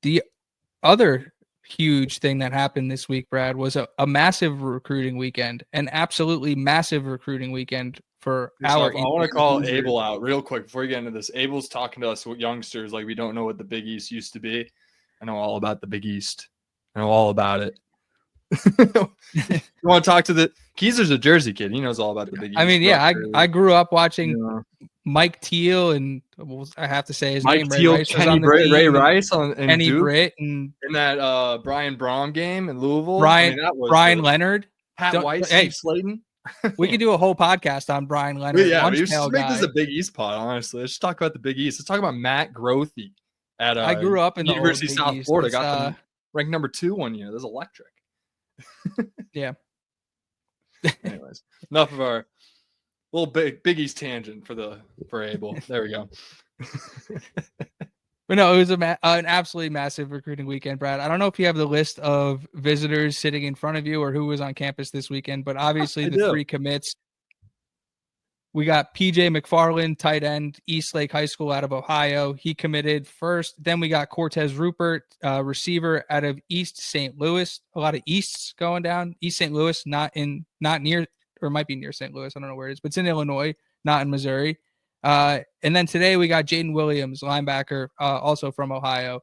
The other huge thing that happened this week, Brad, was a massive recruiting weekend, an absolutely massive recruiting weekend for our. I want to call Abel out real quick before you get into this. Abel's talking to us youngsters like we don't know what the Big East used to be. I know all about the Big East. I know all about it. You want to talk to the Keezer's a Jersey kid. He knows all about the Big East. I mean, yeah, I grew up watching Mike Teal and I have to say his Mike name. Teal, Ray Rice Kenny Ray Rice and Kenny Duke Britt and in that Brian Braun game in Louisville. Brian Leonard, Pat White, Steve Slayton. We could do a whole podcast on Brian Leonard. Yeah, we should make this a Big East pod. Honestly, let's talk about the Big East. Let's talk about Matt Grothe at I grew up in the University of South Florida. East. Got them ranked number 2 one year. That's electric. Yeah. Anyways, enough of our little Big East tangent for Abel. There we go. But no, it was an absolutely massive recruiting weekend, Brad. I don't know if you have the list of visitors sitting in front of you or who was on campus this weekend, but obviously the 3 commits. We got PJ MacFarlane, tight end, Eastlake High School out of Ohio. He committed first. Then we got Kortez Rupert, receiver out of East St. Louis. A lot of Easts going down. East St. Louis, not near, or it might be near St. Louis. I don't know where it is, but it's in Illinois, not in Missouri. And then today we got Jaden Williams, linebacker, also from Ohio.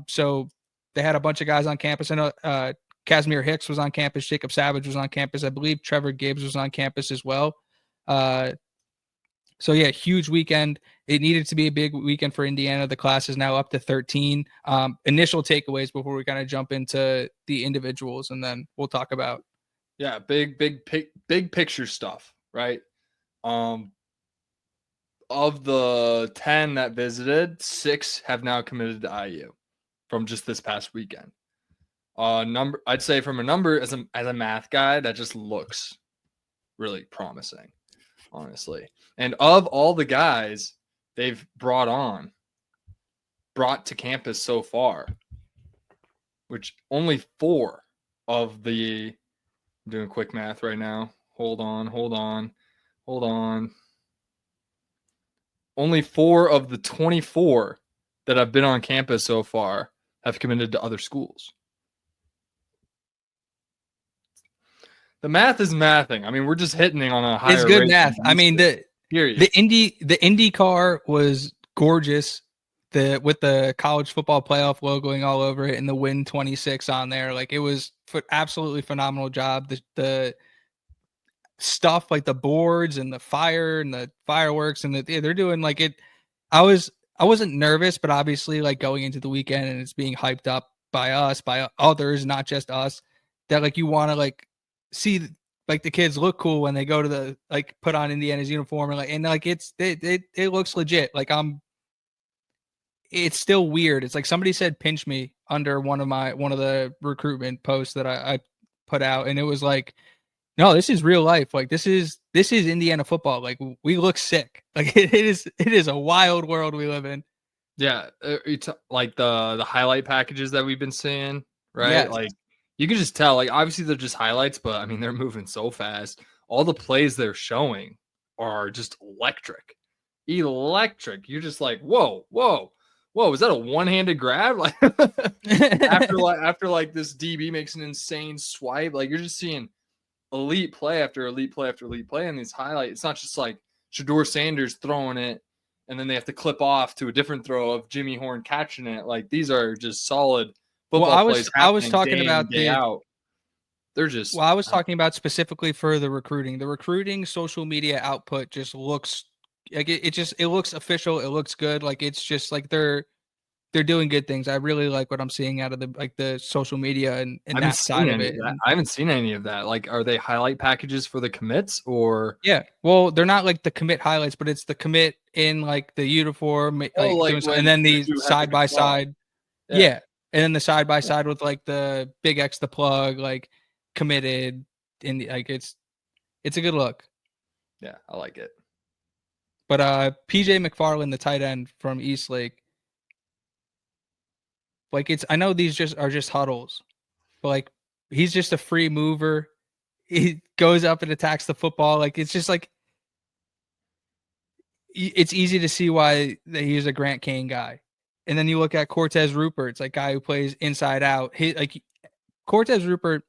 So they had a bunch of guys on campus. I know Casimir Hicks was on campus. Jacob Savage was on campus. I believe Trevor Gibbs was on campus as well. So yeah, huge weekend. It needed to be a big weekend for Indiana. The class is now up to 13. Initial takeaways before we kind of jump into the individuals, and then we'll talk about. Yeah, big picture stuff, right? Of the 10 that visited, 6 have now committed to IU from just this past weekend. I'd say from a number as a math guy, that just looks really promising, honestly. And of all the guys they've brought to campus so far, which only 4 of the, I'm doing quick math right now. Hold on. Only 4 of the 24 that have been on campus so far have committed to other schools. The math is mathing. I mean, we're just hitting on a higher. It's good math. I mean, the IndyCar was gorgeous. With the college football playoff logoing all over it and the Win 26 on there, like it was absolutely phenomenal job. The stuff like the boards and the fire and the fireworks and they're doing like it. I wasn't nervous, but obviously like going into the weekend and it's being hyped up by us, by others, not just us, that like you want to like see like the kids look cool when they go to the like put on Indiana's uniform and it looks legit. Like it's still weird. It's like somebody said pinch me under one of the recruitment posts that I put out, and it was like, no, this is real life. Like this is Indiana football. Like we look sick. Like it is a wild world we live in. Yeah, like the highlight packages that we've been seeing, right? Yes. Like you can just tell. Like obviously they're just highlights, but I mean they're moving so fast. All the plays they're showing are just electric. You're just like, whoa, is that a one-handed grab? Like after like this DB makes an insane swipe, like you're just seeing elite play after elite play after elite play in these highlights. It's not just like Shedeur Sanders throwing it and then they have to clip off to a different throw of Jimmy Horn catching it. Like these are just solid football plays. I was talking about day out. They're just. Well, I was talking about specifically for the recruiting. The recruiting social media output just looks like it looks official. It looks good. Like it's just like they're doing good things. I really like what I'm seeing out of the social media and that side of it. I haven't seen any of that. Like, are they highlight packages for the commits or? Yeah. Well, they're not like the commit highlights, but it's the commit in like the uniform, and then the side by side. Yeah. And then the side by side with like the big X, the plug, like committed in the, like it's a good look. Yeah, I like it. But PJ MacFarlane, the tight end from Eastlake, like I know these are just huddles, but like he's just a free mover. He goes up and attacks the football. Like it's just like it's easy to see why he's a Grant Kane guy. And then you look at Kortez Rupert, it's like guy who plays inside out. Kortez Rupert,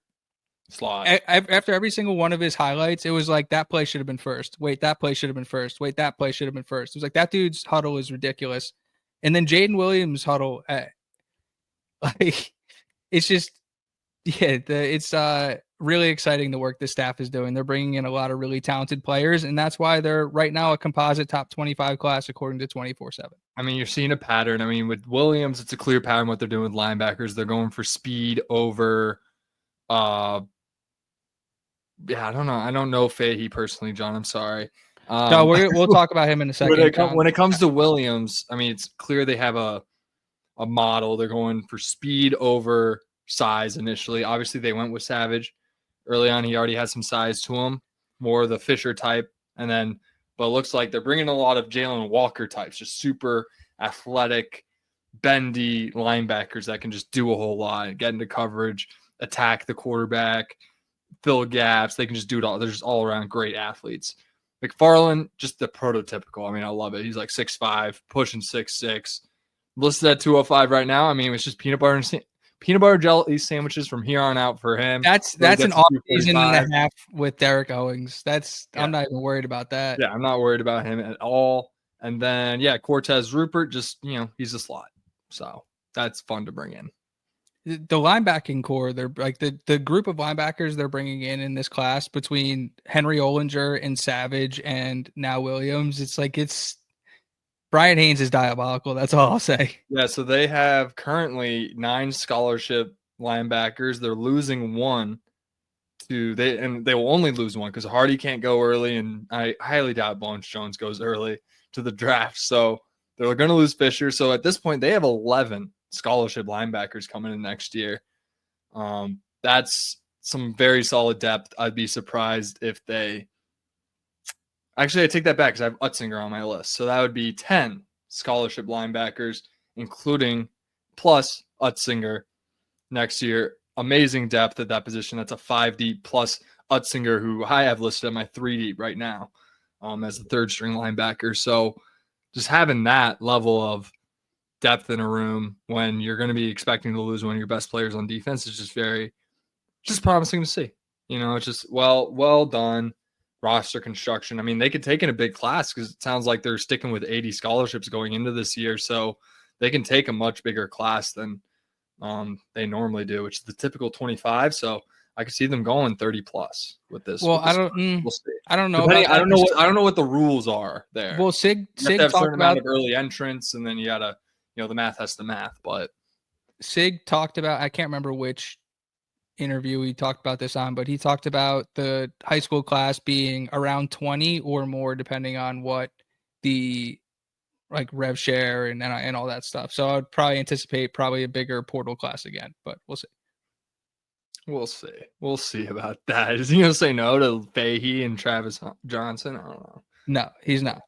slot. After every single one of his highlights, it was like that play should have been first. Wait, that play should have been first. Wait, that play should have been first. It was like that dude's huddle is ridiculous. And then Jaden Williams' huddle, like it's just, yeah, it's really exciting the work the staff is doing. They're bringing in a lot of really talented players, and that's why they're right now a composite top 25 class according to 24/7. I mean, you're seeing a pattern. I mean, with Williams, it's a clear pattern what they're doing with linebackers. They're going for speed over yeah, I don't know. I don't know Fahey personally, John. I'm sorry. No, we'll talk about him in a second. When it comes to Williams, I mean, it's clear they have a model. They're going for speed over size initially. Obviously, they went with Savage early on. He already had some size to him, more of the Fisher type. And then, but it looks like they're bringing a lot of Jalen Walker types, just super athletic, bendy linebackers that can just do a whole lot, get into coverage, attack the quarterback, fill gaps. They can just do it all. They're just all around great athletes. MacFarlane, just the prototypical. I mean, I love it. He's like 6'5", pushing 6'6". Listed at 205 right now. I mean, it's just peanut butter jelly sandwiches from here on out for him. That's an off season and a half with Derek Owings. I'm not even worried about that. Yeah, I'm not worried about him at all. And then Kortez Rupert, just he's a slot. So that's fun to bring in. The linebacking core, they're like the group of linebackers they're bringing in this class between Henry Olinger and Savage and now Williams. It's Brian Haynes is diabolical. That's all I'll say. Yeah, so they have currently 9 scholarship linebackers. They're losing one and they will only lose one because Hardy can't go early, and I highly doubt Bones Jones goes early to the draft. So they're going to lose Fisher. So at this point, they have 11 scholarship linebackers coming in next year. That's some very solid depth. I'd be surprised if they actually, I take that back because I have Utzinger on my list. So that would be 10 scholarship linebackers, including plus Utzinger next year. Amazing depth at that position. That's a 5 deep plus Utzinger, who I have listed at my 3 deep right now as the third string linebacker. So just having that level of depth in a room when you're going to be expecting to lose one of your best players on defense is just promising to see. It's just well done roster construction. I mean, they could take in a big class because it sounds like they're sticking with 80 scholarships going into this year, so they can take a much bigger class than they normally do, which is the typical 25. So I could see them going 30 plus with this. Well, we'll see. I don't know. I don't know what the rules are there. Well, Sig have a certain amount of early entrance, and then you gotta, the math has to math. But Sig talked about, I can't remember which interview he talked about this on, but he talked about the high school class being around 20 or more, depending on what the rev share and all that stuff. So I'd probably anticipate a bigger portal class again, but we'll see. We'll see about that. Is he gonna say no to Fahey and Travis Johnson? I don't know. No, he's not.